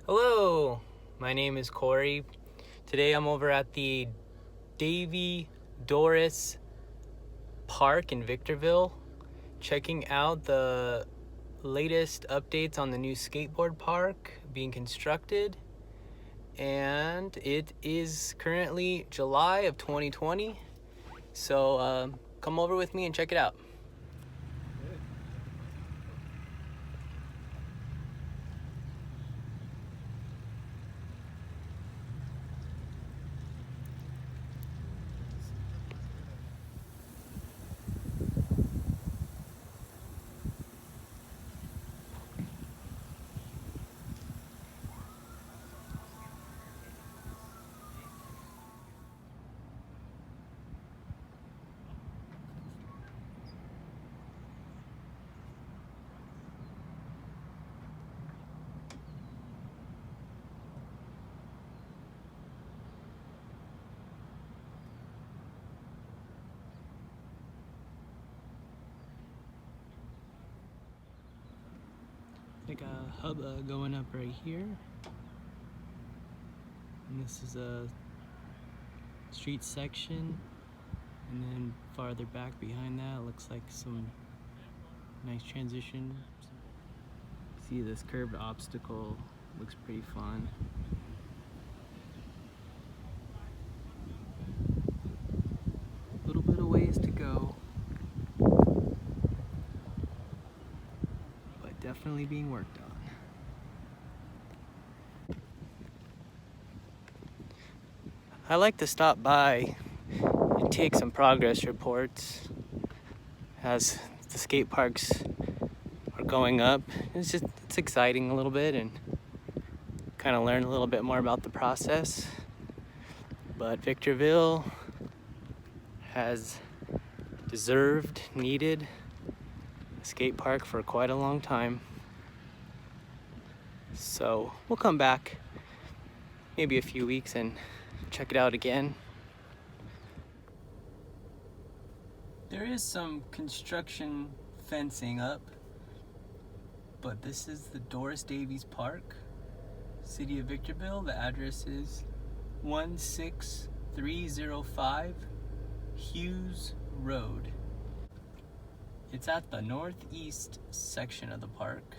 Hello, my name is Corey. Today I'm over at the Doris Park in Victorville, checking out the latest updates on the new skateboard park being constructed. And it is currently July of 2020, so come over with me and check it out. Like a hub going up right here, and this is a street section, and then farther back behind that looks like some nice transition. See, this curved obstacle looks pretty fun. A little bit of ways to go, but definitely being worked on. I like to stop by and take some progress reports as the skate parks are going up. It's exciting a little bit and kind of learn a little bit more about the process. But Victorville has needed a skate park for quite a long time. So we'll come back maybe a few weeks and check it out again. There is some construction fencing up, but this is the Davies Park, City of Victorville. The address is 16305 Hughes Road. It's at the northeast section of the park.